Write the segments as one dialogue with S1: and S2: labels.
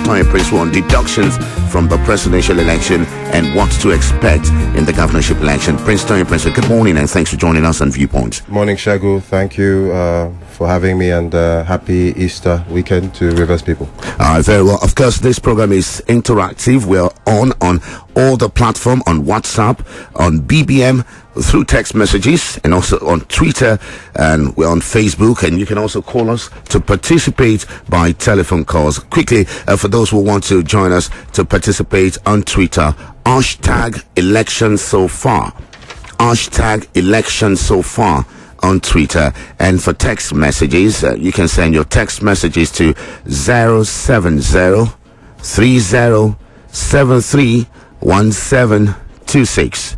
S1: Tony Prince on deductions from the presidential election and what to expect in the governorship election. Prince Tony Prince, good morning and thanks for joining us on Viewpoint.
S2: Morning, Shagu. Thank you for having me, and happy Easter weekend to Rivers people.
S1: Very well. Of course, this program is interactive. We're on all the platform, on WhatsApp, on BBM, through text messages, and also on Twitter, and we're on Facebook, and you can also call us to participate by telephone calls. Quickly, for those who want to join us to participate on Twitter, hashtag election so far. Hashtag election so far on Twitter. And for text messages, you can send your text messages to 070-3073-1726.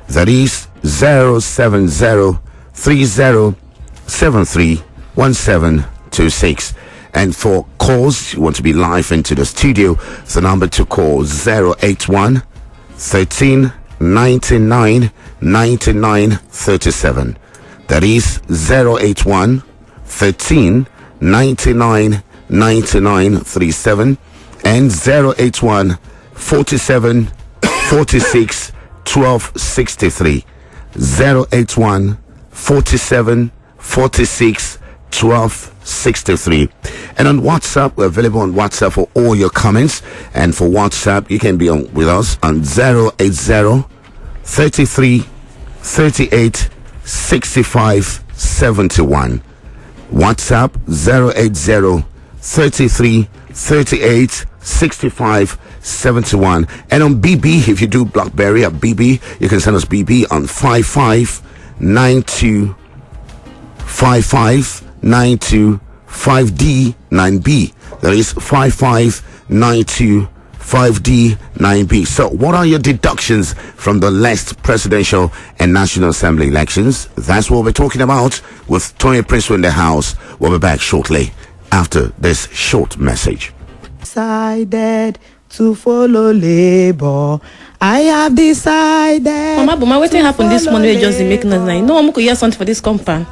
S1: That is 070-3073-1726. And for calls, you want to be live into the studio, the number to call 081 13 99 99 37. That is 081 13 99 99 37 and 081 47 46 12 63. 081 47 46 12 63. And on WhatsApp, we're available on WhatsApp for all your comments. And for WhatsApp, you can be on with us on 080 33 38 65 71. WhatsApp 080 33 38 65 71. And on BB, if you do BlackBerry at BB, you can send us BB on 5592 5592 5D 9B. That is 5592 5D 9B. So what are your deductions from the last presidential and national assembly elections? That's what we're talking about with Tony Prince in the house. We'll be back shortly after this short message.
S3: Decided to follow labor. I have decided.
S4: Mama, but what happened this morning? Just make noise. No one could hear something for this compound.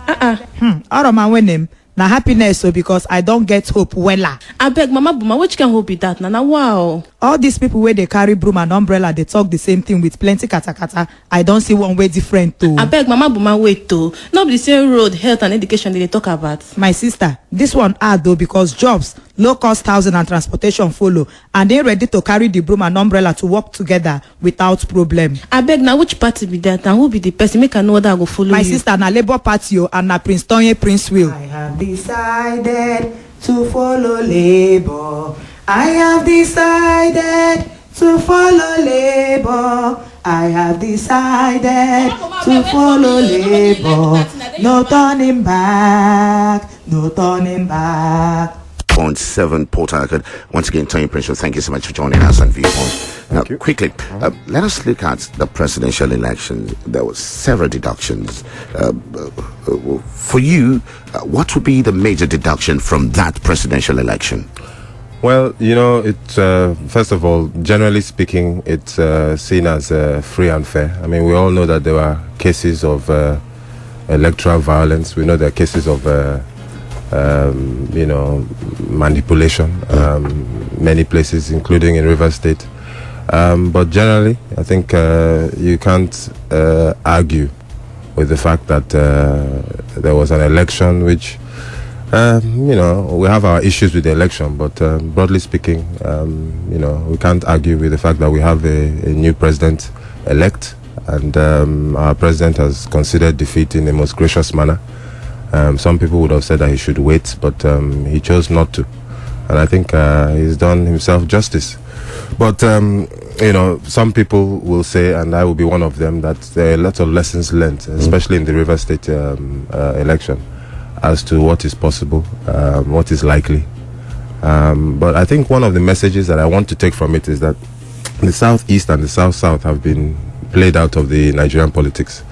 S3: All of my winning. Now happiness, so because I don't get hope wella.
S4: I beg Mama Buma, which can hope be that? Now wow.
S3: All these people where they carry broom and umbrella, they talk the same thing with plenty kata. I don't see one way different too.
S4: I beg Mama Buma wait too. Not the same road, health and education they talk about.
S3: My sister, this one hard though because jobs, low cost housing and transportation follow, and they ready to carry the broom and umbrella to work together without problem.
S4: I beg now which party be that and who be the person make I know that I go follow
S3: my
S4: you.
S3: Sister, na Labour Party and na Prince Tony Prince will. I have decided to follow Labour. I have decided to follow Labour. I have decided to follow Labour. No turning back. No turning back.
S1: 0.7 Port Harcourt. Once again, Tony Prince, thank you so much for joining us on Viewpoint. Now, quickly, let us look at the presidential election. There were several deductions. For you, what would be the major deduction from that presidential election?
S2: Well, you know, it's first of all, generally speaking, it's seen as free and fair. I mean, we all know that there were cases of electoral violence. We know there are cases of manipulation, many places, including in Rivers State. But generally, I think you can't argue with the fact that there was an election which, we have our issues with the election, but broadly speaking, we can't argue with the fact that we have a new president-elect, and our president has considered defeat in the most gracious manner. Some people would have said that he should wait, but he chose not to. And I think he's done himself justice. But, some people will say, and I will be one of them, that there are a lot of lessons learned, especially in the Rivers State election, as to what is possible, what is likely. But I think one of the messages that I want to take from it is that the Southeast and the South-South have been played out of the Nigerian politics.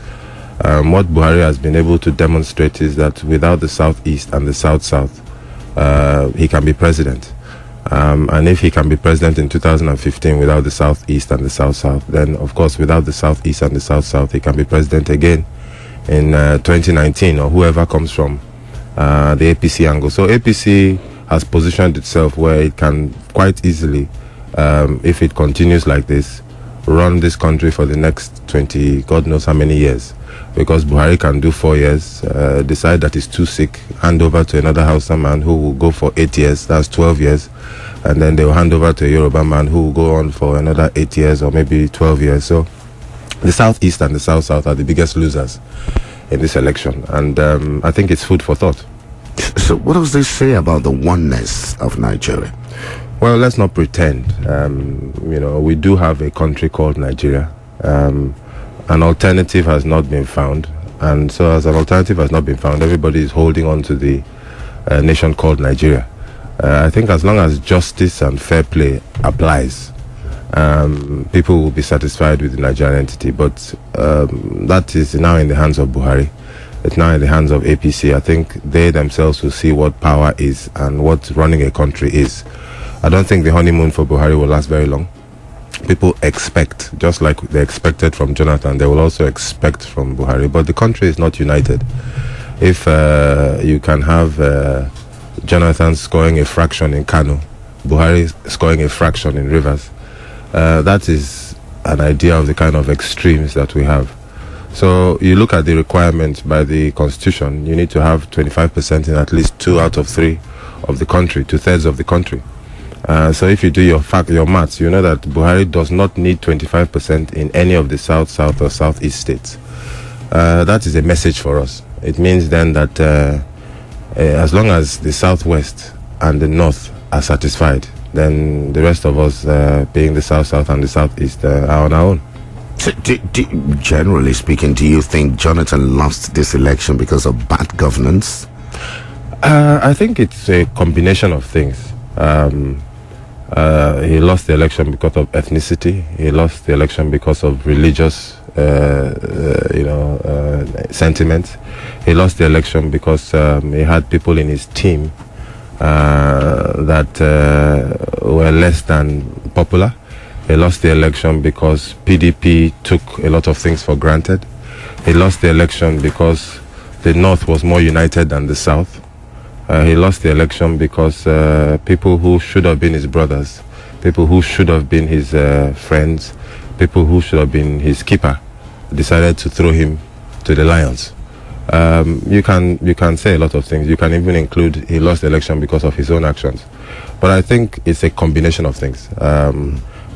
S2: What Buhari has been able to demonstrate is that without the Southeast and the South-South, he can be president. And if he can be president in 2015 without the Southeast and the South-South, then of course without the Southeast and the South-South, he can be president again in 2019, or whoever comes from the APC angle. So APC has positioned itself where it can quite easily, if it continues like this, run this country for the next 20, God knows how many years. Because Buhari can do 4 years, decide that he's too sick, hand over to another Hausa man who will go for 8 years, that's 12 years, and then they will hand over to a Yoruba man who will go on for another 8 years or maybe 12 years. So the Southeast and the South-South are the biggest losers in this election, and I think it's food for thought.
S1: So what does this say about the oneness of Nigeria?
S2: Well, let's not pretend. We do have a country called Nigeria. An alternative has not been found, and so as an alternative has not been found, everybody is holding on to the nation called Nigeria. I think as long as justice and fair play applies, people will be satisfied with the Nigerian entity, but that is now in the hands of Buhari. It's now in the hands of APC. I think they themselves will see what power is and what running a country is. I don't think the honeymoon for Buhari will last very long. People expect, just like they expected from Jonathan, they will also expect from Buhari. But the country is not united. If you can have Jonathan scoring a fraction in Kano, Buhari scoring a fraction in Rivers, that is an idea of the kind of extremes that we have. So you look at the requirement by the constitution, you need to have 25% in at least 2 out of 3 of the country, 2/3 of the country. So if you do your maths, you know that Buhari does not need 25% in any of the South, South or Southeast states. That is a message for us. It means then that as long as the Southwest and the North are satisfied, then the rest of us, being the South, South and the Southeast, are on our own.
S1: So generally speaking, do you think Jonathan lost this election because of bad governance?
S2: I think it's a combination of things. He lost the election because of ethnicity. He lost the election because of religious, sentiment. He lost the election because he had people in his team that were less than popular. He lost the election because PDP took a lot of things for granted. He lost the election because the North was more united than the South. He lost the election because people who should have been his brothers, people who should have been his friends, people who should have been his keeper, decided to throw him to the lions. You can say a lot of things. You can even include he lost the election because of his own actions. But I think it's a combination of things.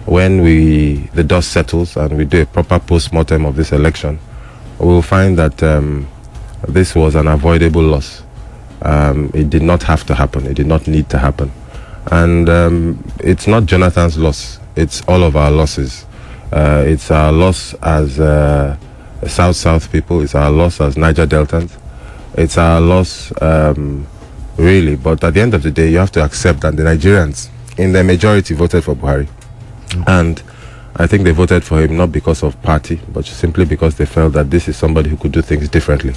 S2: When the dust settles and we do a proper post-mortem of this election, we will find that this was an avoidable loss. It did not have to happen. It did not need to happen. And it's not Jonathan's loss. It's all of our losses. It's our loss as South-South people. It's our loss as Niger Deltans. It's our loss, really. But at the end of the day, you have to accept that the Nigerians, in their majority, voted for Buhari. And I think they voted for him not because of party, but simply because they felt that this is somebody who could do things differently.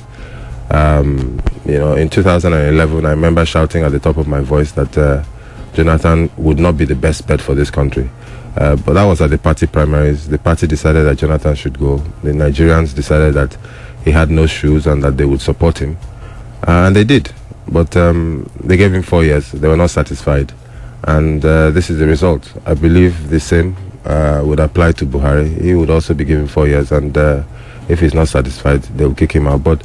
S2: In 2011, I remember shouting at the top of my voice that Jonathan would not be the best bet for this country. But that was at the party primaries. The party decided that Jonathan should go. The Nigerians decided that he had no shoes and that they would support him. And they did. But they gave him 4 years. They were not satisfied. And this is the result. I believe the same would apply to Buhari. He would also be given 4 years. And if he's not satisfied, they will kick him out. But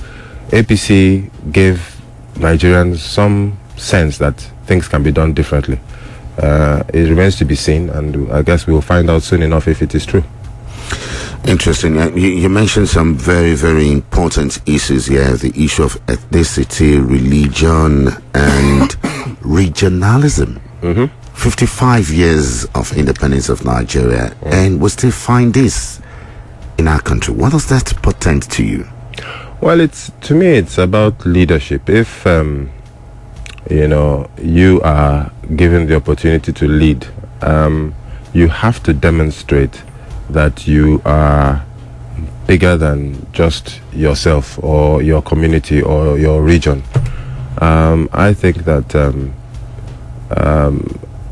S2: APC gave Nigerians some sense that things can be done differently. It remains to be seen, and I guess we will find out soon enough if it is true.
S1: Interesting. You mentioned some very, very important issues here. The issue of ethnicity, religion, and regionalism. 55 years of independence of Nigeria, and we still find this in our country. What does that portend to you?
S2: Well, to me, it's about leadership. If you are given the opportunity to lead, you have to demonstrate that you are bigger than just yourself or your community or your region. I think that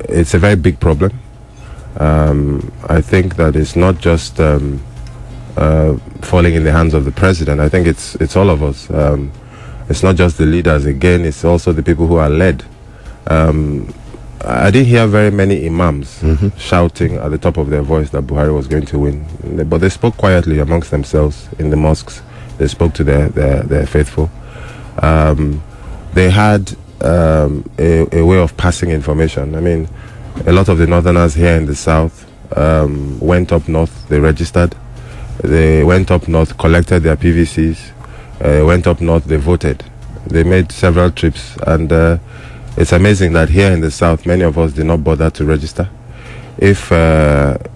S2: it's a very big problem. I think that it's not just falling in the hands of the president. I think it's all of us. It's not just the leaders. Again, it's also the people who are led. I didn't hear very many imams shouting at the top of their voice that Buhari was going to win. But they spoke quietly amongst themselves in the mosques. They spoke to their faithful. They had a way of passing information. I mean, a lot of the northerners here in the south went up north, they registered. They went up north, collected their PVCs, went up north, they voted. They made several trips, and it's amazing that here in the south, many of us did not bother to register. If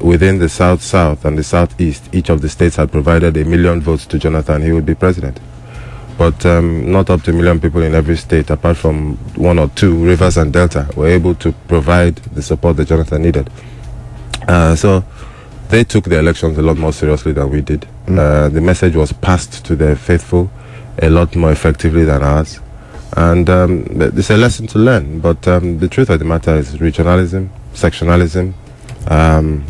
S2: within the south and the southeast, each of the states had provided 1 million votes to Jonathan, he would be president. But not up to 1 million people in every state, apart from 1 or 2, Rivers and Delta, were able to provide the support that Jonathan needed. So they took the elections a lot more seriously than we did. The message was passed to their faithful a lot more effectively than ours. And it's a lesson to learn. But the truth of the matter is regionalism, sectionalism,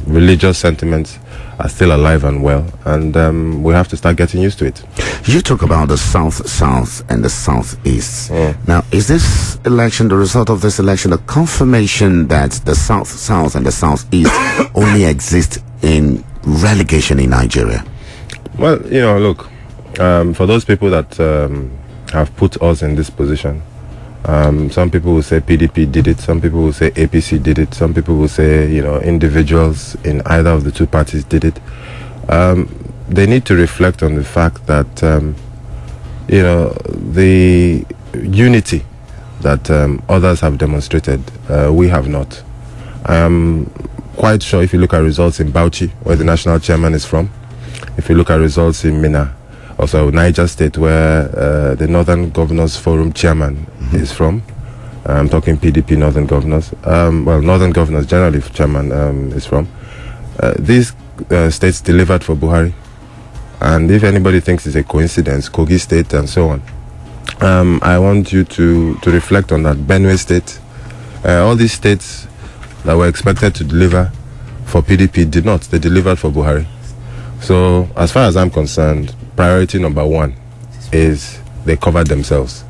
S2: religious sentiments are still alive and well, and we have to start getting used to it.
S1: You talk about the South and the Southeast. Now, is this election, the result of this election, a confirmation that the South and the Southeast only exist in relegation in Nigeria?
S2: Well, look, for those people that have put us in this position, some people will say PDP did it, some people will say APC did it, some people will say, individuals in either of the two parties did it. They need to reflect on the fact that, the unity that others have demonstrated, we have not. I am quite sure if you look at results in Bauchi, where the national chairman is from, if you look at results in Minna, also Niger State, where the Northern Governors Forum chairman is from. I'm talking PDP Northern Governors. Northern Governors generally chairman is from. These states delivered for Buhari. And if anybody thinks it's a coincidence, Kogi State and so on, I want you to reflect on that. Benue State, all these states that were expected to deliver for PDP did not. They delivered for Buhari. So as far as I'm concerned, priority number one is they covered themselves.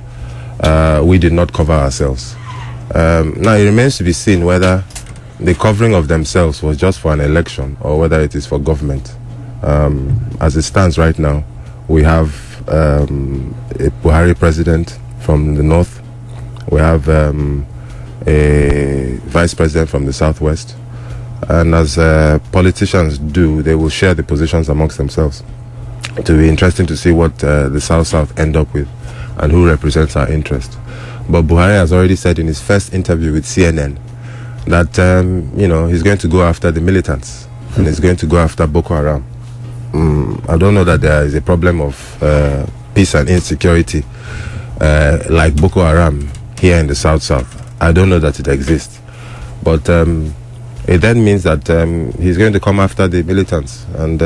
S2: We did not cover ourselves. Now it remains to be seen whether the covering of themselves was just for an election or whether it is for government. As it stands right now, we have a Buhari president from the north. We have a vice president from the southwest. And as politicians do, they will share the positions amongst themselves. It will be interesting to see what the South end up with and who represents our interest. But Buhari has already said in his first interview with CNN that, he's going to go after the militants and he's going to go after Boko Haram. I don't know that there is a problem of peace and insecurity like Boko Haram here in the South. I don't know that it exists. But it then means that he's going to come after the militants. And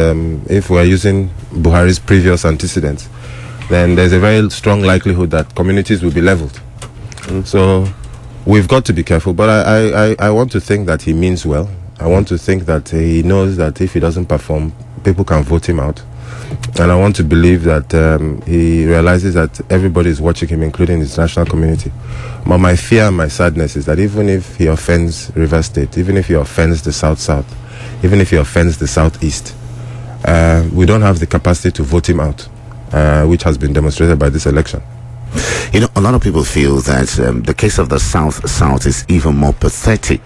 S2: if we're using Buhari's previous antecedents, then there's a very strong likelihood that communities will be leveled. So we've got to be careful. But I want to think that he means well. I want to think that he knows that if he doesn't perform, people can vote him out. And I want to believe that he realizes that everybody is watching him, including his national community. But my fear and my sadness is that even if he offends Rivers State, even if he offends the South, even if he offends the Southeast, we don't have the capacity to vote him out, which has been demonstrated by this election.
S1: A lot of people feel that the case of the South is even more pathetic.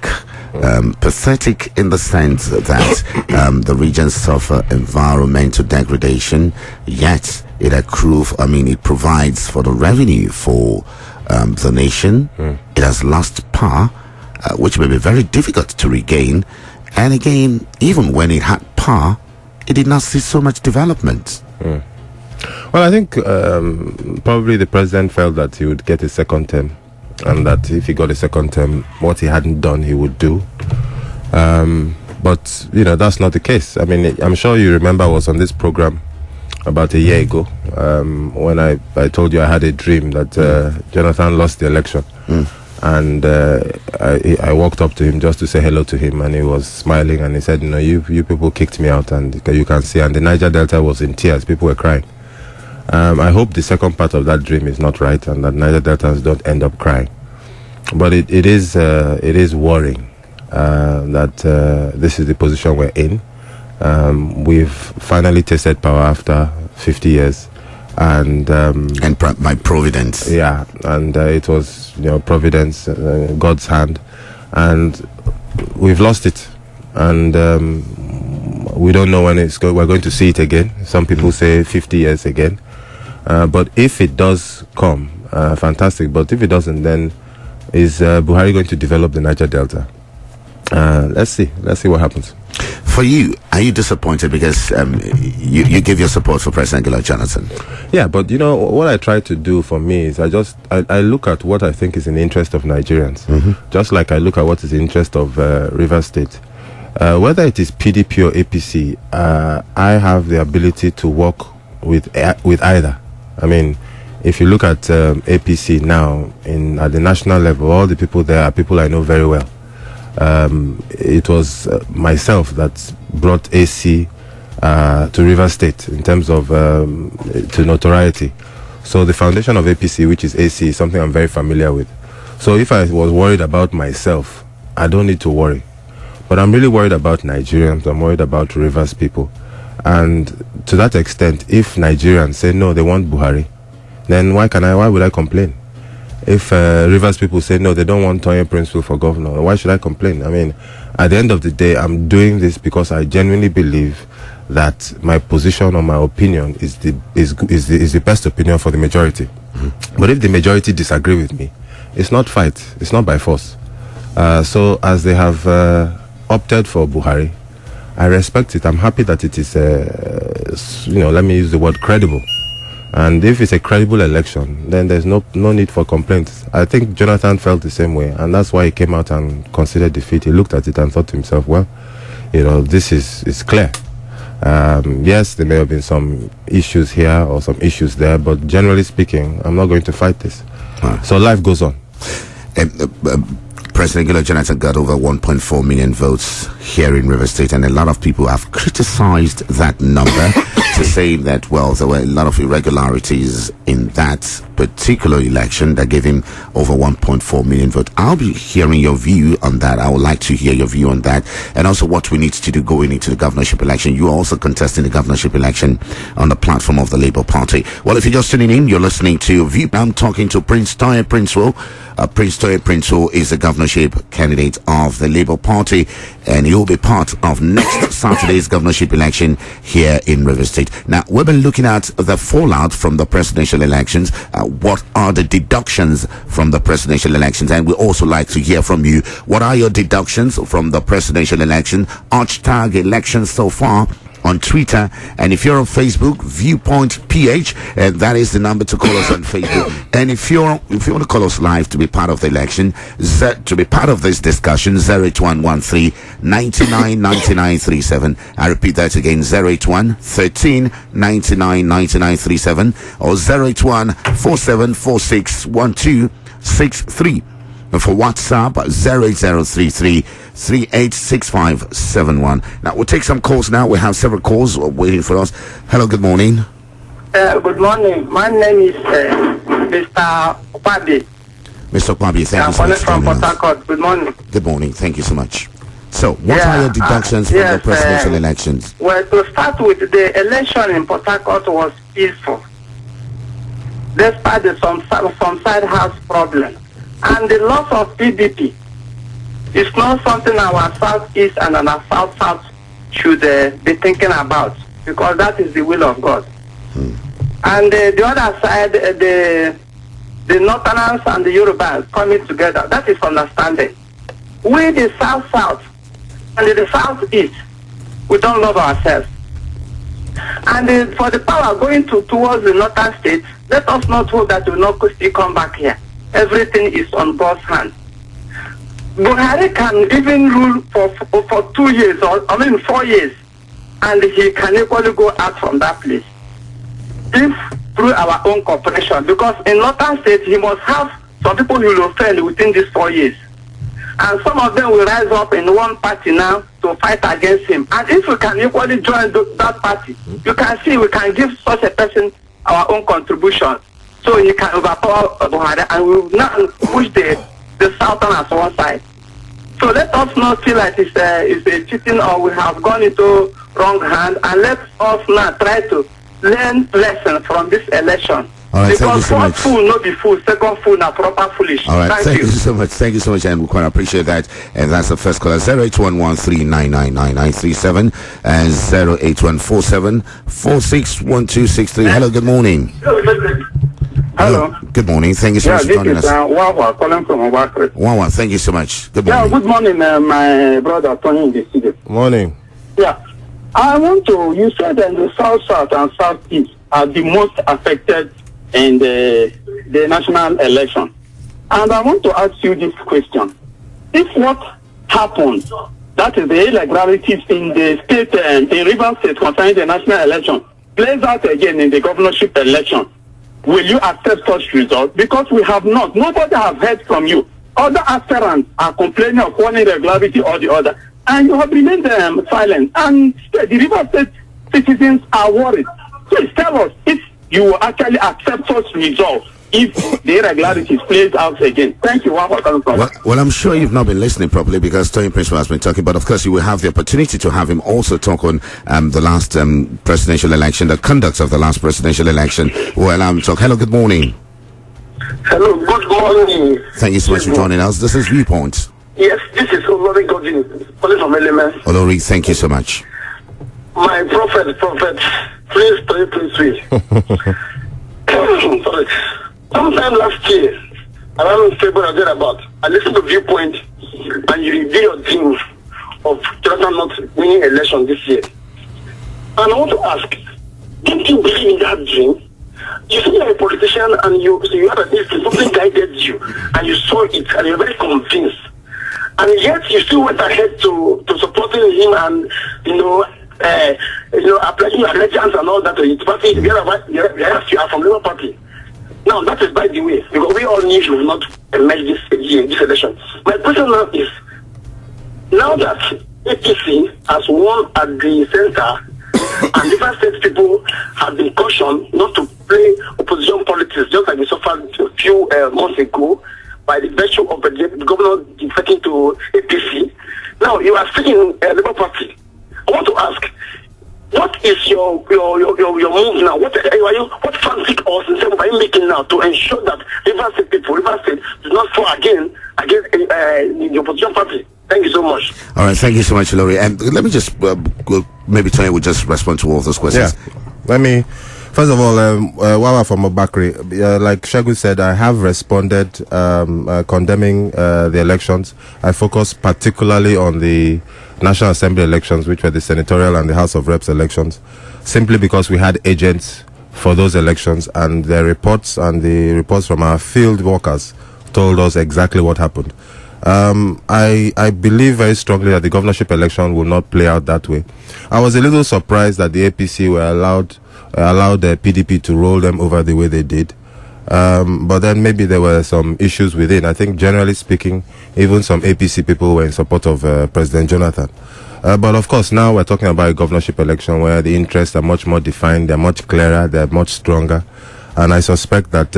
S1: Pathetic in the sense that the region suffer environmental degradation, yet it provides for the revenue for the nation. It has lost power, which may be very difficult to regain. And again, even when it had power, it did not see so much development.
S2: Well, I think probably the president felt that he would get a second term, and that if he got a second term, what he hadn't done, he would do. But, that's not the case. I mean, I'm sure you remember I was on this program about a year ago when I told you I had a dream that Jonathan lost the election. And I walked up to him just to say hello to him, and he was smiling, and he said, you people kicked me out, and you can see, and the Niger Delta was in tears. People were crying. I hope the second part of that dream is not right, and that Niger Deltans don't end up crying. But it is worrying that this is the position we're in. We've finally tasted power after 50 years, and
S1: by providence.
S2: Yeah, and it was providence, God's hand, and we've lost it, and we don't know when we're going to see it again. Some people say 50 years again, but if it does come, fantastic. But if it doesn't, then is Buhari going to develop the Niger Delta? Let's see what happens.
S1: For you, are you disappointed because you give your support for President Goodluck Jonathan?
S2: Yeah, but what I try to do for me is I look at what I think is in the interest of Nigerians, just like I look at what is in the interest of Rivers State. Whether it is PDP or APC, I have the ability to work with either. I mean, if you look at APC now at the national level, all the people there are people I know very well. It was myself that brought AC to Rivers State in terms of to notoriety. So the foundation of APC, which is AC, is something I'm very familiar with. So if I was worried about myself, I don't need to worry. But I'm really worried about Nigerians. I'm worried about Rivers people. And to that extent, if Nigerians say no, they want Buhari, then why would I complain? If Rivers people say no, they don't want Tonye Prince-Will for governor, why should I complain? I mean, at the end of the day, I'm doing this because I genuinely believe that my position or my opinion is the best opinion for the majority. But if the majority disagree with me, it's not fight, it's not by force. So as they have opted for Buhari, I respect it. I'm happy that it is, let me use the word credible. And if it's a credible election, then there's no need for complaints. I think Jonathan felt the same way, and that's why he came out and considered defeat. He looked at it and thought to himself, well, this is clear. Yes, there may have been some issues here or some issues there, but generally speaking, I'm not going to fight this. So life goes on.
S1: President Goodluck Jonathan got over 1.4 million votes here in Rivers State, and a lot of people have criticized that number to say that, well, there were a lot of irregularities in that particular election that gave him over 1.4 million votes. I'll be hearing your view on that. I would like to hear your view on that, and also what we need to do going into the governorship election. You are also contesting the governorship election on the platform of the Labour Party. Well, if you're just tuning in, you're listening to View. I'm talking to Prince Tonye Prince-Will. Prince Tonye Prince-Will is the governorship candidate of the Labour Party, and he will be part of next Saturday's governorship election here in Rivers State. Now, we've been looking at the fallout from the presidential elections. What are the deductions from the presidential elections? And we also like to hear from you. What are your deductions from the presidential election? # elections so far on Twitter, and if you're on Facebook, Viewpoint PH, and that is the number to call us on Facebook. And if you want to call us live to be part of the election, to be part of this discussion, 08113 99 99 37. I repeat that again, 081 13 99 99 37 or 081 4746 1263. And for WhatsApp, 0033 386571. Now, we'll take some calls now. We have several calls waiting for us. Hello, good morning.
S5: Good morning. My name is Mr. Okwabi.
S1: Mr. Okwabi, thank you so much.
S5: I'm calling from Port Harcourt. Good morning.
S1: Good morning. Thank you so much. So, what are your deductions from the presidential elections?
S5: Well, to start with, the election in Port Harcourt was peaceful. Despite some side house problem. And the loss of PDP is not something our Southeast and our South should be thinking about, because that is the will of God. And the other side, the Northerners and the Yorubas coming together, that is understanding. We, the South and the Southeast, we don't love ourselves. And for the power going towards the Northern states, let us not hope that we will not still come back here. Everything is on God's hand. Buhari can even rule for 2 years, 4 years, and he can equally go out from that place. If through our own cooperation, because in Northern states, he must have some people he will offend within these 4 years. And some of them will rise up in one party now to fight against him. And if we can equally join that party, you can see we can give such a person our own contribution, so he can overpower Buhari, and we will now push the the southern as one side. So let us not feel like it's a cheating or we have gone into wrong hand, and let us now try to learn lesson from this election.
S1: All right, thank you
S5: because
S1: so much.
S5: first fool no be fool, second fool na proper foolish.
S1: All right,
S5: Thank you.
S1: so much. Thank you so much, and we quite appreciate that. And that's the first caller, 081139999937 and 08147461263. Hello, good morning.
S5: Hello.
S1: Good morning. Thank you so much for
S5: This
S1: joining
S5: is
S1: us.
S5: Wawa calling from Obakre.
S1: Wawa, thank you so much. Good
S5: Yeah,
S1: morning.
S5: good morning, my brother Tony in the studio.
S2: Morning.
S5: Yeah, I want to, you said that the South and Southeast are the most affected in the national election. And I want to ask you this question. If what happened, that is the irregularities in the state, in Rivers State concerning the national election, plays out again in the governorship election, will you accept such results? Because we have not. Nobody has heard from you. Other aspirants are complaining of one irregularity or the other. And you have remained silent. And the River State citizens are worried. Please tell us if you will actually accept such results if the irregularities plays out again. Thank you.
S1: Well, I'm sure you've not been listening properly because Tony Principal has been talking, but of course you will have the opportunity to have him also talk on the last presidential election, the conduct of the last presidential election. We'll allow him to talk. Hello, good morning.
S5: Hello, good morning.
S1: Thank you so much for joining us. This is Viewpoint.
S5: Yes, this is Olori Godin, calling from Element.
S1: Olori, thank you so much.
S5: My prophet, please pray. Sorry. Sometime last year, around February, thereabout, I listened to Viewpoint and you reveal your dream of Jonathan not winning election this year. And I want to ask, don't you believe in that dream? You see, you're a politician and you have at least something guided you and you saw it and you're very convinced. And yet you still went ahead to supporting him and, applying your allegiance and all that to his party. You are from Labour Party. Now, that is by the way, because we all knew you will not emerge this election. My question now is, now that APC has won at the center and different state people have been cautioned not to play opposition politics, just like we suffered a few months ago by the virtue of the governor defecting to APC. Now, you are speaking Labour Party. I want to ask, what is your move now? What fancy or sincere move are you making now to ensure that Rivers State people, Rivers State, do not fall again against the opposition party? Thank you so much.
S1: All right, thank you so much, Olori. And let me just, maybe Tony will just respond to all of those questions.
S2: Yeah. Let me, first of all, Wawa from Obakre, like Shagun said, I have responded condemning the elections. I focus particularly on the National Assembly elections, which were the senatorial and the House of Reps elections, simply because we had agents for those elections, and the reports from our field workers told us exactly what happened. I believe very strongly that the governorship election will not play out that way. I was a little surprised that the APC were allowed the PDP to roll them over the way they did. But then maybe there were some issues within. I think generally speaking, even some APC people were in support of President Jonathan. But of course, now we're talking about a governorship election where the interests are much more defined, they're much clearer, they're much stronger. And I suspect that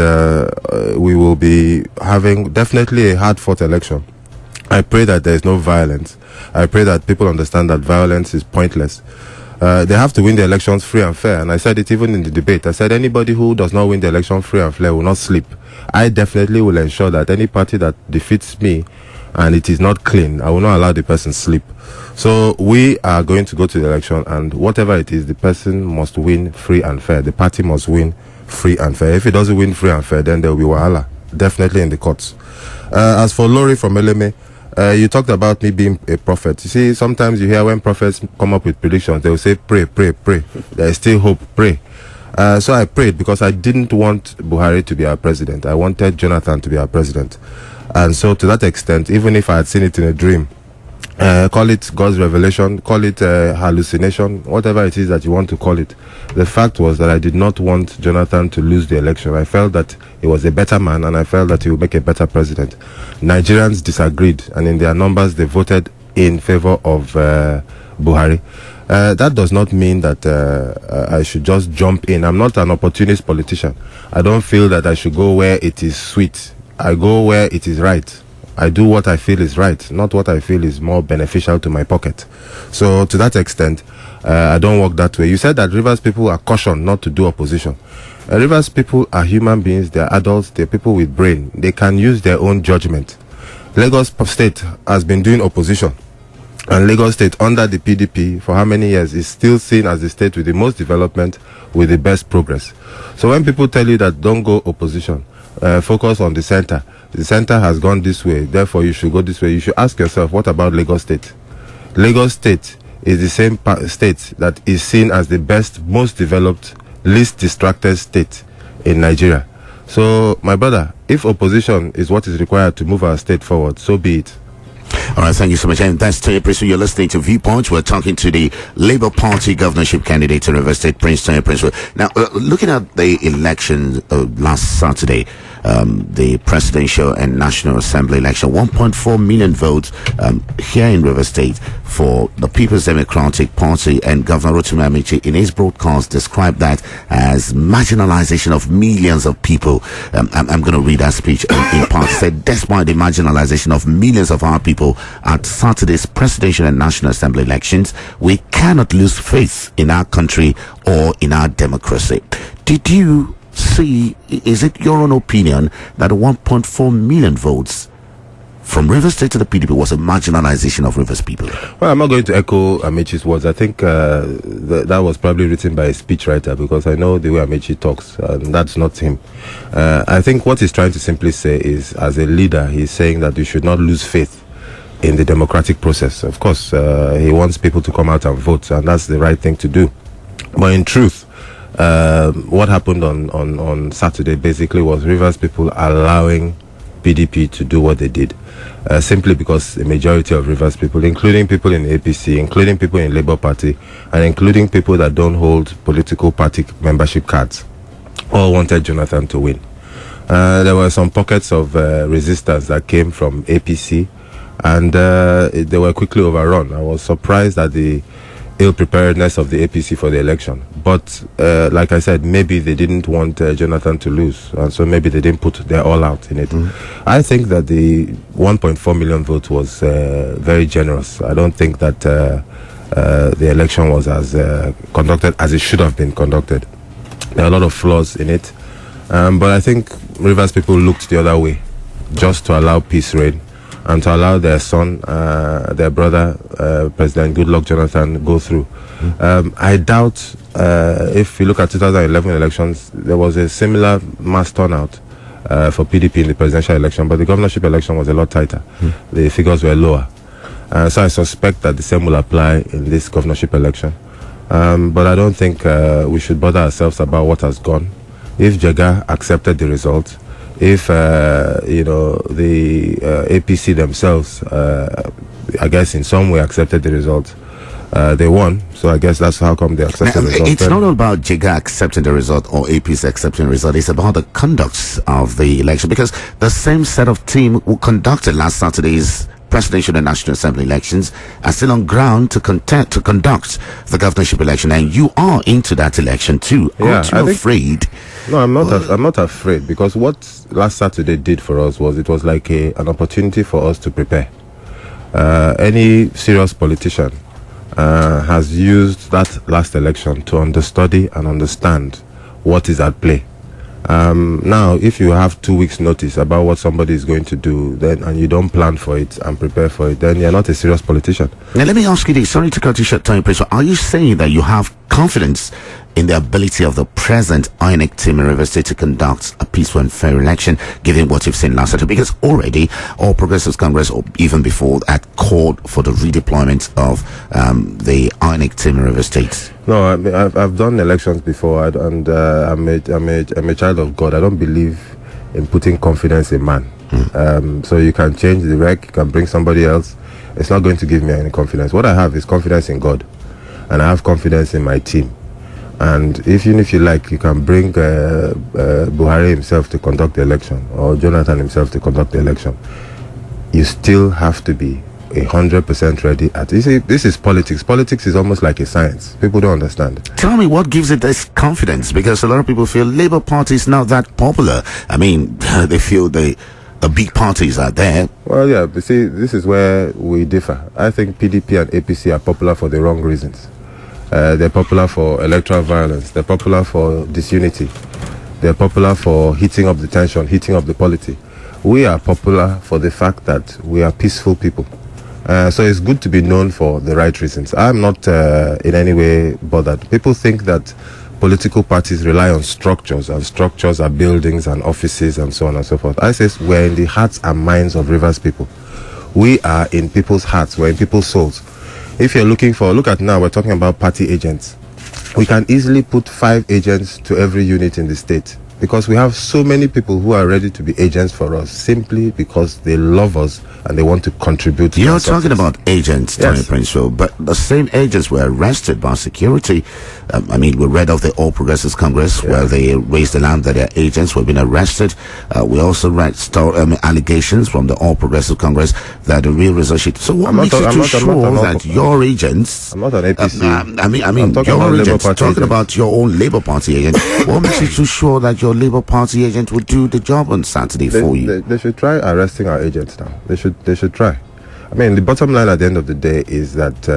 S2: we will be having definitely a hard-fought election. I pray that there is no violence. I pray that people understand that violence is pointless. They have to win the elections free and fair. And I said it even in the debate. I said anybody who does not win the election free and fair will not sleep. I definitely will ensure that any party that defeats me and it is not clean, I will not allow the person sleep. So we are going to go to the election, and whatever it is, the person must win free and fair. The party must win free and fair. If it doesn't win free and fair, then there will be wahala, definitely in the courts. As for Lori from Eleme, you talked about me being a prophet. You see, sometimes you hear when prophets come up with predictions, they will say, pray, pray, pray. There is still hope, pray. So I prayed because I didn't want Buhari to be our president. I wanted Jonathan to be our president. And so to that extent, even if I had seen it in a dream, call it God's revelation, call it hallucination, whatever it is that you want to call it. The fact was that I did not want Jonathan to lose the election. I felt that he was a better man, and I felt that he would make a better president. Nigerians disagreed, and in their numbers, they voted in favor of Buhari. That does not mean that I should just jump in. I'm not an opportunist politician. I don't feel that I should go where it is sweet. I go where it is right. I do what I feel is right, not what I feel is more beneficial to my pocket. So to that extent, I don't work that way. You said that Rivers people are cautioned not to do opposition. Rivers people are human beings, they are adults, they're people with brain. They can use their own judgment. Lagos State has been doing opposition. And Lagos State, under the PDP, for how many years, is still seen as the state with the most development, with the best progress. So when people tell you that don't go opposition, focus on the center. The center has gone this way, therefore you should go this way. You should ask yourself, what about Lagos State? Lagos State is the same state that is seen as the best, most developed, least distracted state in Nigeria. So, my brother, if opposition is what is required to move our state forward, so be it.
S1: All right, thank you so much. And that's Tony Prince. You're listening to Viewpoint. We're talking to the Labour Party governorship candidate in Rivers State, Prince Tony Prince. Now, looking at the election last Saturday, the presidential and National Assembly election, 1.4 million votes here in Rivers State for the People's Democratic Party, and Governor Rotimi Amaechi in his broadcast described that as marginalization of millions of people. I'm going to read that speech in part. He said, despite the marginalization of millions of our people at Saturday's presidential and National Assembly elections, we cannot lose faith in our country or in our democracy. Did you see, is it your own opinion that 1.4 million votes from Rivers State to the PDP was a marginalization of Rivers people?
S2: Well, I'm not going to echo Amaechi's words. I think that was probably written by a speechwriter, because I know the way Amaechi talks, and that's not him. I think what he's trying to simply say is, as a leader, he's saying that you should not lose faith in the democratic process. Of course, he wants people to come out and vote, and that's the right thing to do. But in truth, what happened on Saturday basically was Rivers people allowing PDP to do what they did, simply because the majority of Rivers people, including people in the APC, including people in Labour Party, and including people that don't hold political party membership cards, all wanted Jonathan to win. There were some pockets of resistance that came from APC, and they were quickly overrun. I was surprised at the ill preparedness of the APC for the election. But like I said, maybe they didn't want Jonathan to lose, and so maybe they didn't put their all out in it. I think that the 1.4 million votes was very generous. I don't think that the election was as conducted as it should have been conducted. There are a lot of flaws in it, but I think Rivers people looked the other way, just to allow peace reign, and to allow their son, their brother, President Goodluck Jonathan, go through. I doubt, if you look at 2011 elections, there was a similar mass turnout for PDP in the presidential election, but the governorship election was a lot tighter. The figures were lower. So I suspect that the same will apply in this governorship election. But I don't think we should bother ourselves about what has gone. If Jega accepted the result, if the APC themselves, I guess in some way accepted the result, they won. So I guess that's how come they accepted the result.
S1: It's not all about Jega accepting the result or APC accepting the result. It's about the conduct of the election, because the same set of team who conducted last Saturday's presidential and National Assembly elections are still on ground to conduct the governorship election, and you are into that election too. Aren't you afraid?
S2: No, I'm not. I'm not afraid, because what last Saturday did for us was, it was like an opportunity for us to prepare. Any serious politician has used that last election to understudy and understand what is at play. Now, if you have 2 weeks notice about what somebody is going to do, then, and you don't plan for it and prepare for it, then you're not a serious politician.
S1: Now, let me ask you this. Sorry to cut you short, Tony Prince. Are you saying that you have confidence in the ability of the present INEC team in Rivers State to conduct a peaceful and fair election, given what you've seen last Saturday? Because already All Progressives Congress, or even before, had called for the redeployment of the INEC team in Rivers State.
S2: No, I've done elections before, and I'm a child of God. I don't believe in putting confidence in man. So you can change the rec, you can bring somebody else. It's not going to give me any confidence. What I have is confidence in God, and I have confidence in my team. And even if you like, you can bring Buhari himself to conduct the election, or Jonathan himself to conduct the election. You still have to be 100% ready. You see, this is politics. Politics is almost like a science. People don't understand.
S1: Tell me what gives it this confidence, because a lot of people feel Labour Party is not that popular. I mean, they feel the the big parties are there.
S2: Well, yeah, but see, this is where we differ. I think PDP and APC are popular for the wrong reasons. They're popular for electoral violence. They're popular for disunity. They're popular for heating up the tension, heating up the polity. We are popular for the fact that we are peaceful people. So it's good to be known for the right reasons. I'm not in any way bothered. People think that political parties rely on structures, and structures are buildings and offices and so on and so forth. I say we're in the hearts and minds of Rivers people. We are in people's hearts. We're in people's souls. If you're looking for, look at now, we're talking about party agents. We can easily put 5 agents to every unit in the state, because we have so many people who are ready to be agents for us simply because they love us and they want to contribute to
S1: You're
S2: our
S1: talking
S2: success.
S1: about agents, Tony
S2: Yes.
S1: Princeville, but the same agents were arrested by security. We read of the All Progressives Congress where they raised the alarm that their agents were being arrested. We also read allegations from the All Progressives Congress that the real result sheet. So what
S2: I'm not
S1: makes you
S2: talk-
S1: too
S2: I'm not- I'm
S1: sure
S2: not-
S1: that your agents...
S2: I'm not an APC.
S1: I'm
S2: I'm talking
S1: your
S2: about Labour
S1: agents,
S2: Party
S1: talking
S2: agents.
S1: about your own Labour Party agent. What makes you too sure that your Labour Party agent will do the job on Saturday for you?
S2: They should try arresting our agents now. They should try. I mean, the bottom line at the end of the day is that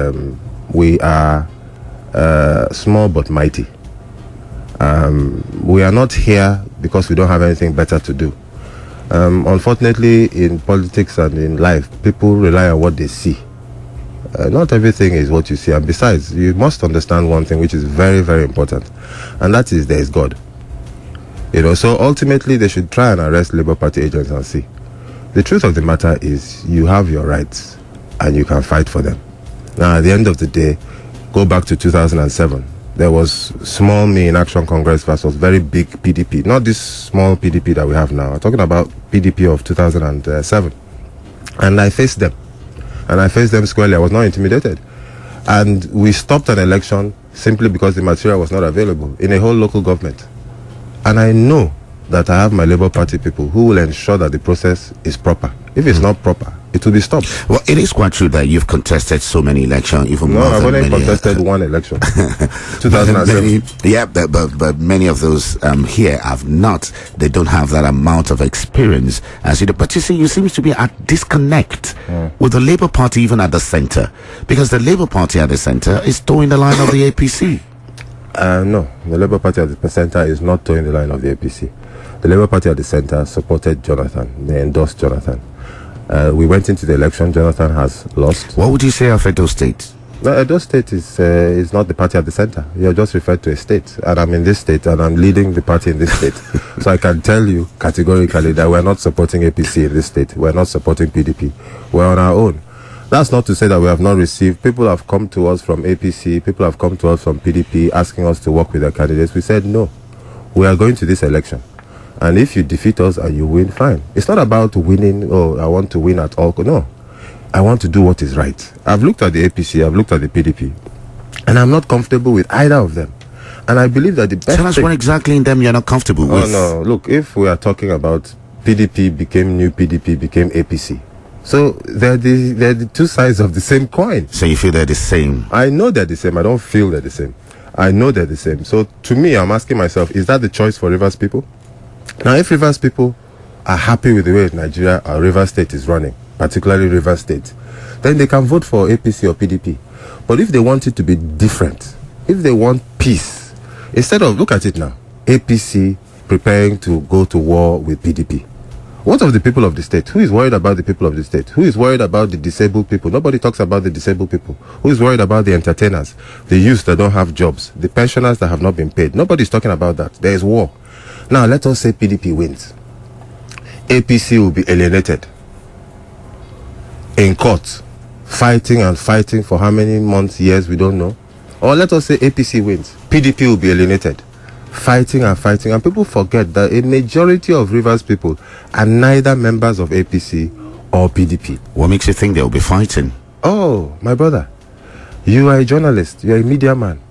S2: we are small but mighty. We are not here because we don't have anything better to do. Unfortunately, in politics and in life, people rely on what they see. Not everything is what you see. And besides, you must understand one thing which is very, very important, and that is there is God. So ultimately they should try and arrest Labour Party agents and see. The truth of the matter is you have your rights and you can fight for them. Now, at the end of the day, go back to 2007. There was small Me in Action Congress versus very big PDP. Not this small PDP that we have now. I'm talking about PDP of 2007. And I faced them. And I faced them squarely. I was not intimidated. And we stopped an election simply because the material was not available in a whole local government. And I know that I have my Labour Party people who will ensure that the process is proper. If it's not proper, it will be stopped.
S1: Well, it is quite true that you've contested so many elections, even
S2: No,
S1: more
S2: I've
S1: than
S2: only
S1: many.
S2: contested one election. 2007.
S1: But many of those here have not. They don't have that amount of experience as you do. But you see, you seem to be at disconnect with the Labour Party even at the centre, because the Labour Party at the centre is towing the line of the APC.
S2: No, the Labour Party at the centre is not towing the line of the APC. The Labour Party at the centre supported Jonathan. They endorsed Jonathan. We went into the election. Jonathan has lost.
S1: What would you say of Edo State?
S2: No, Edo State is not the party at the centre. You're just referred to a state. And I'm in this state and I'm leading the party in this state. So I can tell you categorically that we're not supporting APC in this state. We're not supporting PDP. We're on our own. That's not to say that we have not received. People have come to us from APC. People have come to us from PDP asking us to work with their candidates. We said no. We are going to this election. And if you defeat us and you win, fine. It's not about winning, I want to win at all. No. I want to do what is right. I've looked at the APC, I've looked at the PDP, and I'm not comfortable with either of them. And I believe that the best
S1: Tell us what exactly in them you're not comfortable with.
S2: No. Look, if we are talking about PDP became new PDP, became APC. So they're the two sides of the same coin.
S1: So you feel they're the same?
S2: I know they're the same. I don't feel they're the same. I know they're the same. So to me, I'm asking myself, is that the choice for Rivers people? Now, if Rivers people are happy with the way Nigeria or Rivers State is running, particularly Rivers State, then they can vote for APC or PDP. But if they want it to be different, if they want peace, instead of, look at it now, APC preparing to go to war with PDP. What of the people of the state? Who is worried about the people of the state? Who is worried about the disabled people? Nobody talks about the disabled people. Who is worried about the entertainers, the youths that don't have jobs, the pensioners that have not been paid? Nobody's talking about that. There is war. Now, let us say PDP wins. APC will be alienated in court, fighting and fighting for how many months, years, we don't know. Or let us say APC wins. PDP will be alienated, fighting and fighting. And people forget that a majority of Rivers people are neither members of APC or PDP.
S1: What makes you think they'll be fighting?
S2: Oh, my brother, you are a journalist, you are a media man.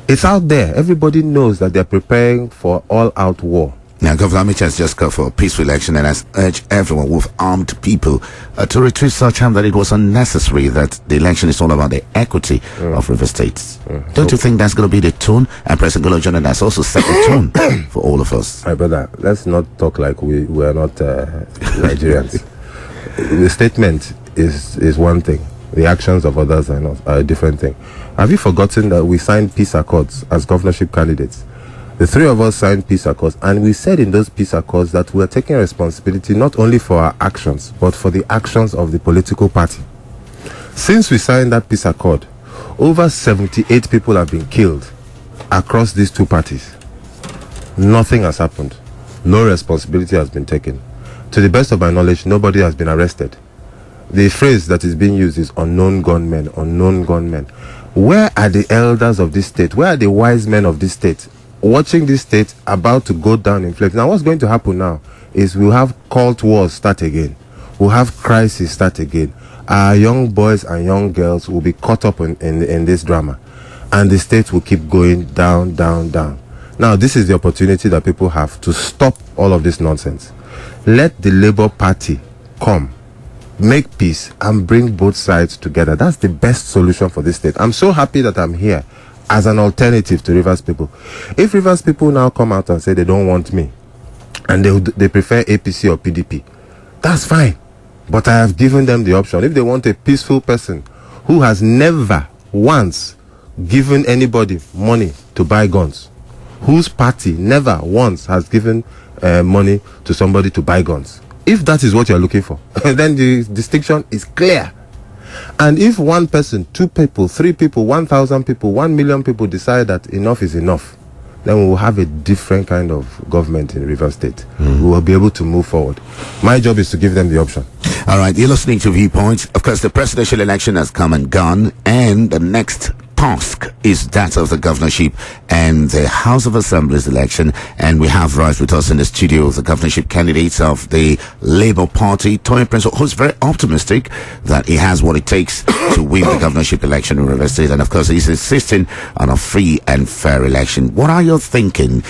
S2: It's out there. Everybody knows that they're preparing for all-out war.
S1: Now, Governor Amici has just called for a peaceful election and has urged everyone with armed people to retreat such harm that it was unnecessary, that the election is all about the equity of River State. Don't you think that's going to be the tone? And President Golo Jonathan has also set the tone for all of us.
S2: All right, brother, let's not talk like we are not Nigerians. The statement is one thing. The actions of others are a different thing. Have you forgotten that we signed peace accords as governorship candidates? The three of us signed peace accords, and we said in those peace accords that we are taking responsibility not only for our actions, but for the actions of the political party. Since we signed that peace accord, over 78 people have been killed across these two parties. Nothing has happened. No responsibility has been taken. To the best of my knowledge, nobody has been arrested. The phrase that is being used is unknown gunmen, unknown gunmen. Where are the elders of this state? Where are the wise men of this state? Watching this state about to go down in flames. Now, what's going to happen now is we'll have cult wars start again. We'll have crisis start again. Our young boys and young girls will be caught up in this drama. And the state will keep going down, down, down. Now, this is the opportunity that people have to stop all of this nonsense. Let the Labour Party come, make peace, and bring both sides together. That's the best solution for this state. I'm so happy that I'm here as an alternative to Rivers people. If Rivers people now come out and say they don't want me, and they prefer APC or PDP, that's fine. But I have given them the option. If they want a peaceful person who has never once given anybody money to buy guns, whose party never once has given money to somebody to buy guns, if that is what you're looking for, then the distinction is clear. And if one person, two people, three people, 1,000 people, 1 million people decide that enough is enough, then we will have a different kind of government in Rivers State. We will be able to move forward. My job is to give them the option.
S1: All right, you're listening to Viewpoints. Of course, the presidential election has come and gone, and the next task is that of the governorship and the House of Assembly's election. And we have right with us in the studio the governorship candidates of the Labour Party, Toyin Prince, who's very optimistic that he has what it takes to win the governorship election in Rivers State. And of course, he's insisting on a free and fair election. What are you thinking?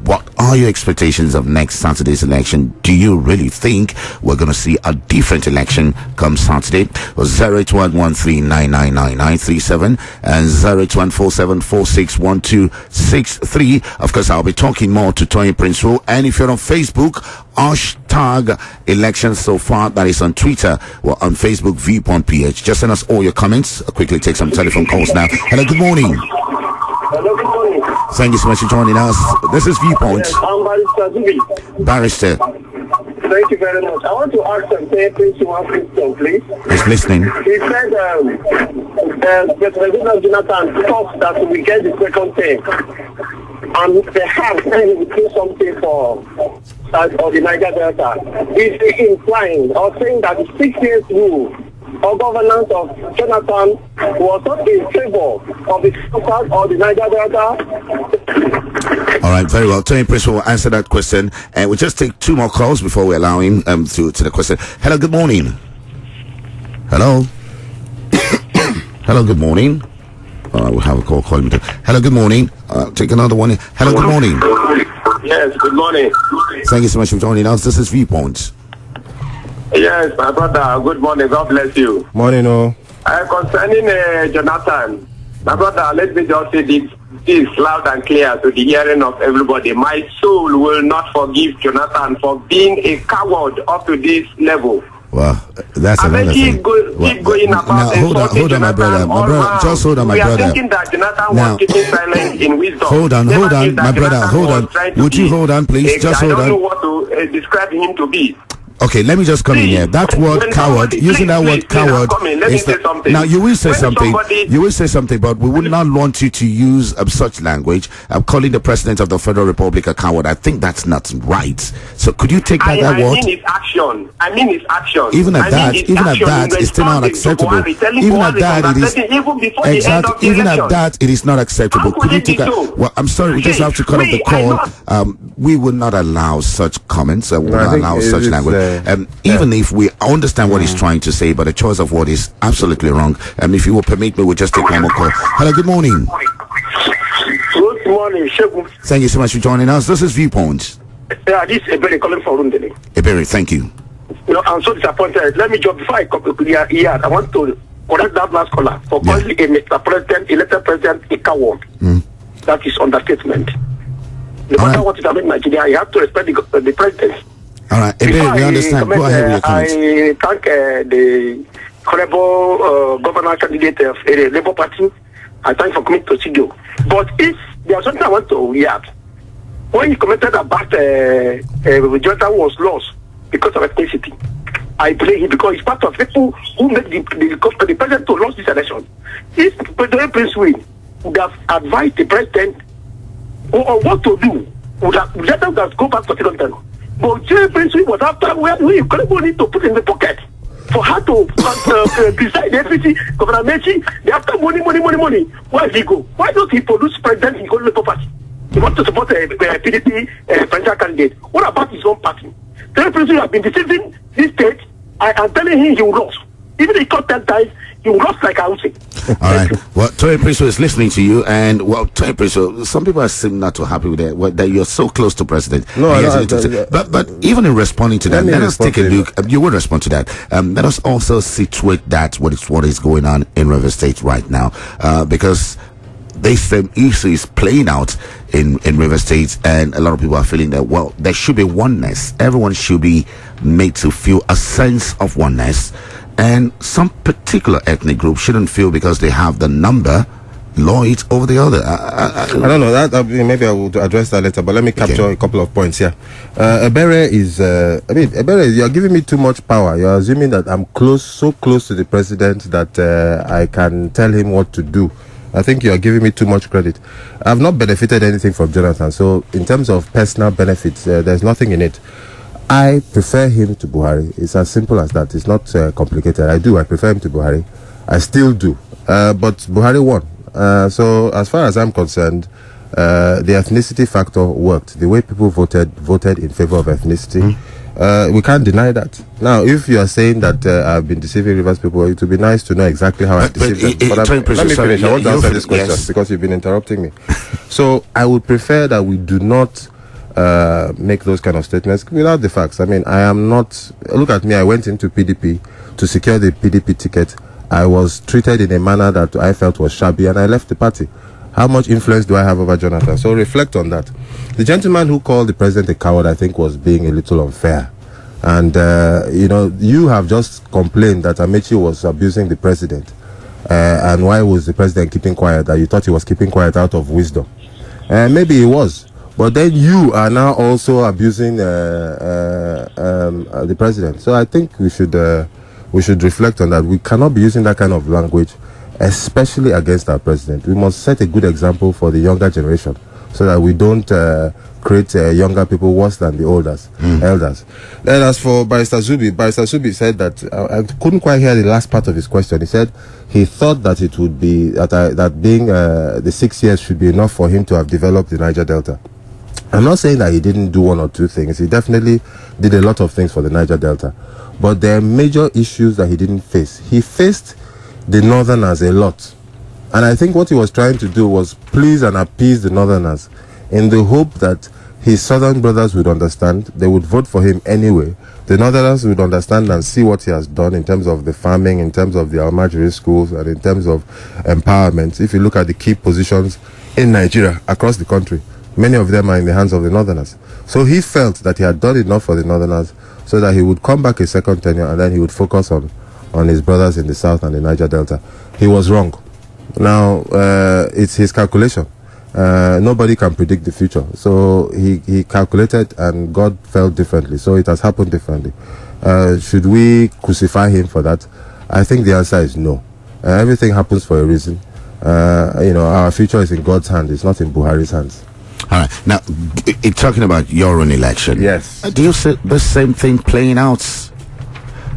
S1: What are your expectations of next Saturday's election? Do you really think we're going to see a different election come Saturday? 08113999937 and 08147461263. Of course, I'll be talking more to Toyin Prince. And if you're on Facebook, hashtag election so far. That is on Twitter or on Facebook, Viewpoint PH. Just send us all your comments. I'll quickly take some telephone calls now. Hello, good morning.
S5: Hello, good morning.
S1: Thank you so much for joining us. This is Viewpoint.
S5: Yes, I'm
S1: Barrister.
S5: Thank you very much. I want to ask Prince one question, please.
S1: He's listening.
S5: He said President Jonathan thought that we get the second term, and perhaps then we do something for the Niger Delta. Is he implying or saying that the 6 years rule or governance of Jonathan was not in favor of the South or the Niger Delta?
S1: All right, very well. Toyin Prince will answer that question, and we'll just take two more calls before we allow him to the question. Hello, good morning. Hello. Hello, good morning. We'll have a call calling. Hello, good morning. Take another one. Hello, good morning.
S5: Yes, good morning.
S1: Thank you so much for joining us. This is Viewpoint.
S5: Yes, my brother, good morning. God bless you.
S2: Morning, oh.
S5: Concerning Jonathan, my brother, let me just say this loud and clear to the hearing of everybody. My soul will not forgive Jonathan for being a coward up to this level.
S1: Well, that's another thing.
S5: Keep going about
S1: now, hold on, my brother. Just hold on, my brother.
S5: We are thinking that Jonathan was keeping silent in wisdom.
S1: Hold on, my brother. Hold on. Would you hold on, please? Just hold on.
S5: I don't know what to describe him to be.
S1: Okay, let me just come in here. That word coward, using that word coward. Now, you will say something. You will say something, but we would not want you to use such language. Calling the president of the Federal Republic a coward. I think that's not right. So, could you take back that word?
S5: I mean his action.
S1: Even at that, it's still not acceptable. Even at that, it is exactly. Even at that, it is not acceptable. Could you take that? Well, I'm sorry, we just have to cut off the call. We will not allow such comments. We will not allow such language. Even if we understand what he's trying to say, but the choice of word is absolutely wrong. If you will permit me, we'll just take one more call. Hello, good morning.
S5: Good morning, Shegun.
S1: Thank you so much for joining us. This is Viewpoint.
S6: This is Ebere calling for Rundele.
S1: Ebere, thank you.
S6: You know, I'm so disappointed. Let me just, before I come here, I want to correct that last caller for calling elected president a coward. That is understatement. No matter what is happening in Nigeria, you have to respect the president.
S1: All right, Ebere, we understand. Go ahead with your comments.
S6: I thank the honorable governor candidate of the Labour Party. I thank for coming to studio. But if there's something I want to react, when he commented about Jonathan was lost because of ethnicity, I blame him because he's part of people who make the president to lose this election. If President Prince William would have advised the president or what to do, would have let them go back to Jonathan. But Prince William was after where you need to put in the pocket for her to decide everything. Governor Mechi, they after money. Where does he go? Why don't he produce president in Labour Party? He wants to support a PDP presidential candidate. What about his own party? The president has been deceiving this state. I am telling him he will lose. Even if he cut 10 times, he will lose like I would say.
S1: All right. Well, Toye Prince is listening to you, and well, Toye Prince, some people seem not too happy with that you're so close to president.
S2: No,
S1: but even in responding to that, let us take a look. You will respond to that. Let us also situate that what is going on in Rivers State right now, because this same issue is playing out in River State, and a lot of people are feeling that, well, there should be oneness. Everyone should be made to feel a sense of oneness, and some particular ethnic group shouldn't feel because they have the number Lloyd over the other.
S2: I don't know that. Maybe I will address that later, but let me capture a couple of points here. Ebere is, Ebere, you are giving me too much power. You are assuming that I'm so close to the president that I can tell him what to do. I think you are giving me too much credit. I've not benefited anything from Jonathan, so in terms of personal benefits, there's nothing in it. I prefer him to Buhari. It's as simple as that. It's not complicated. I prefer him to Buhari. I still do. But Buhari won. So as far as I'm concerned, the ethnicity factor worked. The way people voted in favor of ethnicity. We can't deny that. Now, if you are saying that I've been deceiving Rivers people, it would be nice to know exactly how I deceived them. But let me finish. I want to answer this question because you've been interrupting me. So I would prefer that we do not make those kind of statements without the facts. I mean, I am not. Look at me. I went into PDP to secure the PDP ticket. I was treated in a manner that I felt was shabby, and I left the party. How much influence do I have over Jonathan? So reflect on that. The gentleman who called the president a coward, I think, was being a little unfair. And, you have just complained that Amechi was abusing the president. And why was the president keeping quiet? That you thought he was keeping quiet out of wisdom. Maybe he was. But then you are now also abusing the president. So I think we should reflect on that. We cannot be using that kind of language, especially against our president. We must set a good example for the younger generation so that we don't create younger people worse than the elders. Then as for Barrister Zubi said that, I couldn't quite hear the last part of his question. He said he thought that it would be, that being the 6 years should be enough for him to have developed the Niger Delta. I'm not saying that he didn't do one or two things. He definitely did a lot of things for the Niger Delta. But there are major issues that he didn't face. He faced the Northerners a lot. And I think what he was trying to do was please and appease the Northerners in the hope that his Southern brothers would understand. They would vote for him anyway. The Northerners would understand and see what he has done in terms of the farming, in terms of the Almajiri schools, and in terms of empowerment. If you look at the key positions in Nigeria, across the country, many of them are in the hands of the Northerners. So he felt that he had done enough for the Northerners so that he would come back a second tenure and then he would focus on his brothers in the South and the Niger Delta. He was wrong. Now, it's his calculation. Nobody can predict the future. So he calculated and God felt differently. So it has happened differently. Should we crucify him for that? I think the answer is no. Everything happens for a reason. Our future is in God's hand. It's not in Buhari's hands.
S1: All right. Now, talking about your own election.
S2: Yes.
S1: Do you see the same thing playing out?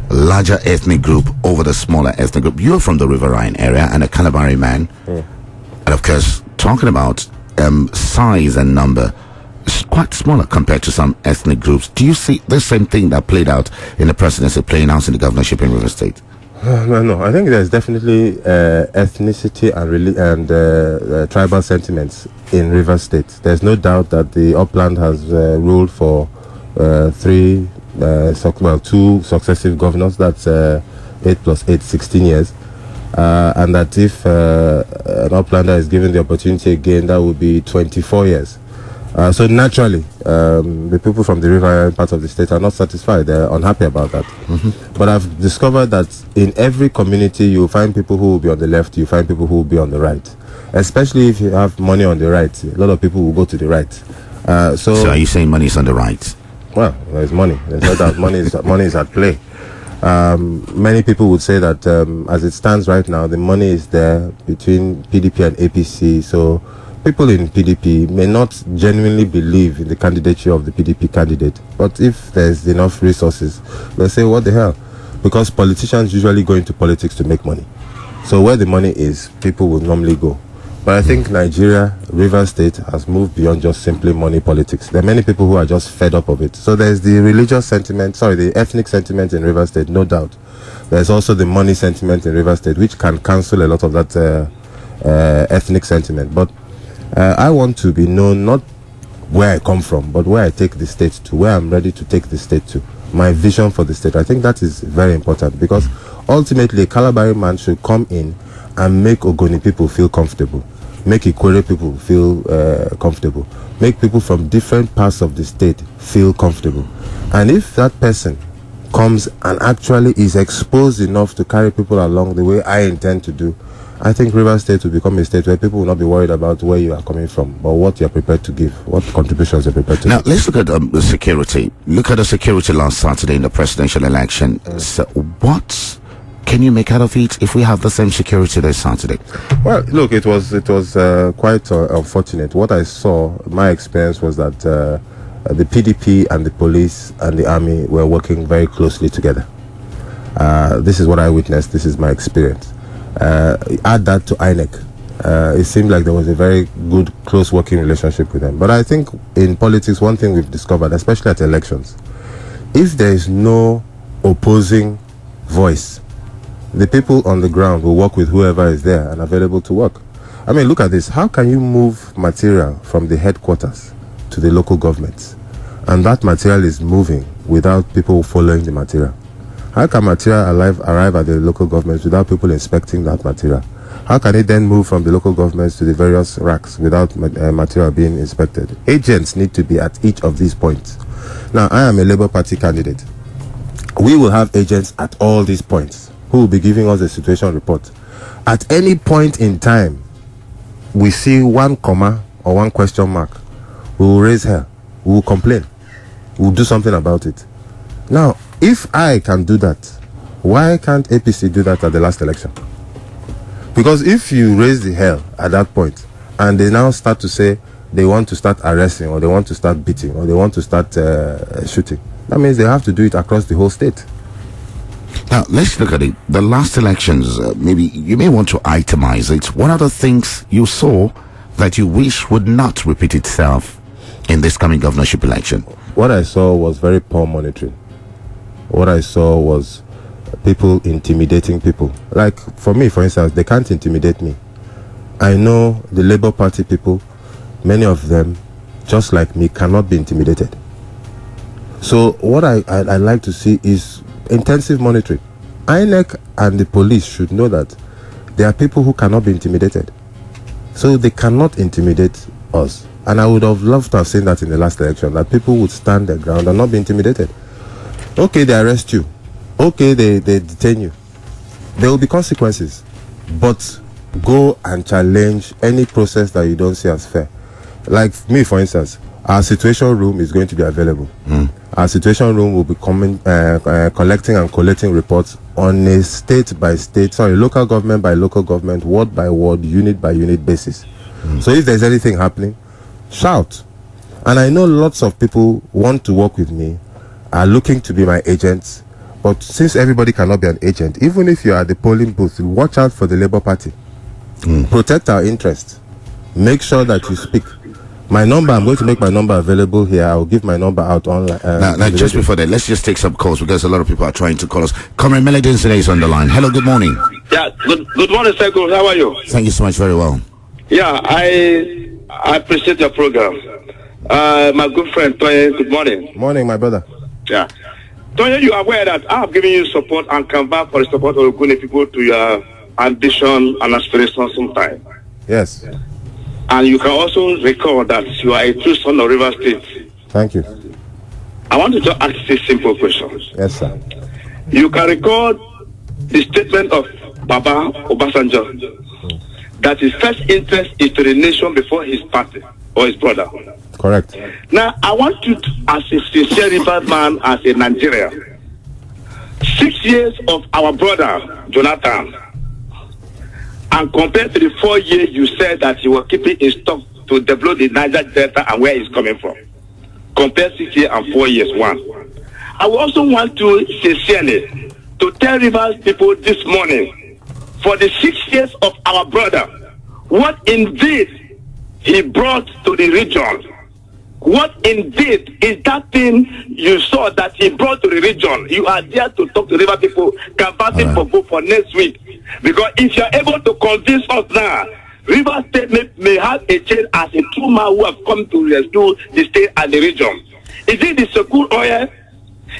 S1: Larger ethnic group over the smaller ethnic group. You're from the Riverine area and a Calabari man. And of course, talking about size and number, it's quite smaller compared to some ethnic groups. Do you see the same thing that played out in the presidency playing out in the governorship in River State?
S2: No. I think there's definitely ethnicity and tribal sentiments in Rivers State. There's no doubt that the upland has ruled for 2 successive governors. That's 8 plus 8, 16 years. And that if an uplander is given the opportunity again, that would be 24 years. So naturally, the people from the river part of the state are not satisfied. They're unhappy about that. But I've discovered that in every community, you find people who will be on the left, you find people who will be on the right. Especially if you have money on the right, a lot of people will go to the right.
S1: So are you saying money is on the right?
S2: Well, there's money. There's no doubt money is at play. Many people would say that as it stands right now, the money is there between PDP and APC. So people in PDP may not genuinely believe in the candidature of the PDP candidate. But if there's enough resources, they'll say, what the hell? Because politicians usually go into politics to make money. So where the money is, people will normally go. But I think Nigeria, Rivers State, has moved beyond just simply money politics. There are many people who are just fed up of it. So there's the the ethnic sentiment in Rivers State, no doubt. There's also the money sentiment in Rivers State, which can cancel a lot of that ethnic sentiment. But I want to be known not where I come from, but where I take the state to, where I'm ready to take the state to. My vision for the state. I think that is very important because ultimately a Kalabari man should come in and make Ogoni people feel comfortable, make Ikwere people feel comfortable, make people from different parts of the state feel comfortable. And if that person comes and actually is exposed enough to carry people along the way I intend to do, I think Rivers State will become a state where people will not be worried about where you are coming from, but what you're prepared to give, what contributions you're prepared to
S1: Now,
S2: give.
S1: let's look at the security. Look at the security last Saturday in the presidential election. So what can you make out of it if we have the same security this Saturday?
S2: Well, look, it was quite unfortunate. What I saw, my experience was that the PDP and the police and the army were working very closely together. This is what I witnessed. This is my experience. Add that to INEC. It seemed like there was a very good, close working relationship with them. But I think in politics, one thing we've discovered, especially at elections, if there is no opposing voice, the people on the ground will work with whoever is there and available to work. I mean, look at this. How can you move material from the headquarters to the local governments, and that material is moving without people following the material? How can material arrive at the local governments without people inspecting that material? How can it then move from the local governments to the various racks without material being inspected? Agents need to be at each of these points. Now, I am a Labour Party candidate. We will have agents at all these points who will be giving us a situation report. At any point in time, we see one comma or one question mark, we will raise hell, we will complain, we will do something about it. Now, if I can do that, why can't APC do that at the last election? Because if you raise the hell at that point, and they now start to say they want to start arresting, or they want to start beating, or they want to start shooting, that means they have to do it across the whole state.
S1: Now, let's look at it. The last elections, maybe you may want to itemize it. What are the things you saw that you wish would not repeat itself in this coming governorship election?
S2: What I saw was very poor monitoring. What I saw was people intimidating people. Like, for me, for instance, they can't intimidate me. I know the Labour Party people, many of them, just like me, cannot be intimidated. So what I like to see is intensive monitoring. INEC and the police should know that there are people who cannot be intimidated. So they cannot intimidate us. And I would have loved to have seen that in the last election, that people would stand their ground and not be intimidated. Okay, they arrest you. Okay, they detain you. There will be consequences. But go and challenge any process that you don't see as fair. Like me, for instance, our situation room is going to be available. Our situation room will be collecting and collating reports on a local government by local government, ward by ward, unit by unit basis. So if there's anything happening, shout. And I know lots of people want to work with me, are looking to be my agents, but since everybody cannot be an agent, even if you are at the polling booth, watch out for the Labour Party. Protect our interests. Make sure that you speak. My number, I'm going to make my number available here. I'll give my number out online.
S1: Now, just before that, let's just take some calls because a lot of people are trying to call us. Comrade Melody today is on the line. Hello, good morning.
S7: Yeah, good morning, Seko. How are you?
S1: Thank you so much. Very well.
S7: Yeah, I appreciate your program. My good friend, Toye, good morning.
S2: Morning, my brother.
S7: Yeah. Toye, you are aware that I have given you support and come back for the support of Ogoni people to your ambition and aspiration sometime.
S2: Yes.
S7: And you can also recall that you are a true son of River State.
S2: Thank you.
S7: I want to just ask this simple question.
S2: Yes, sir.
S7: You can recall the statement of Baba Obasanjo that his first interest is to the nation before his party or his brother.
S2: Correct.
S7: Now, I want you to, as a sincere river man, as a Nigerian, 6 years of our brother, Jonathan, and compared to the 4 years you said that you were keeping in stock to develop the Niger Delta and where it's coming from. Compare 6 years and 4 years, one. I also want to sincerely to tell Rivers people this morning, for the 6 years of our brother, what indeed he brought to the region. What indeed is that thing you saw that he brought to the region? You are there to talk to River people, canvassing for vote for next week. Because if you are able to convince us now, River State may have a change as a true man who have come to rescue the state and the region. Is it the Sekul oil?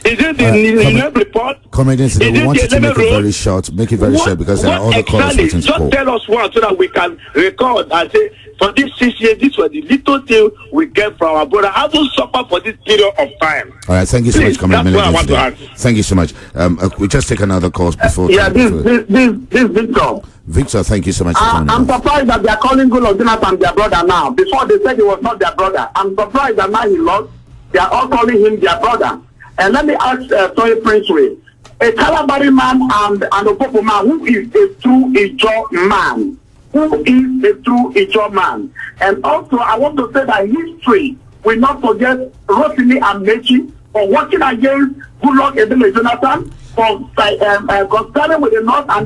S7: Is it the report?
S1: Comrades, we want you to make it very short. Make it very short because there are other callers waiting to call.
S7: Just tell us one so that we can record and say, for these 6 years, this was the little thing we get from our brother. How to suffer for this period of time?
S1: All right, thank you so much, Comrade
S7: That's what I want to
S1: Melody.
S7: ask.
S1: Thank you so much. We just take another call before.
S6: This Victor.
S1: Victor, thank you so much for calling.
S6: I'm surprised that they are calling Goodluck Jonathan their brother now. Before they said he was not their brother. I'm surprised that now he lost. They are all calling him their brother. And let me ask Toye Princeway, a Calabari man and a Popo man, who is a true Ijo man? Who is a true Ijo man? And also, I want to say that history will not forget Rotimi Amechi for working against Goodluck Jonathan, for conspiring with the North and the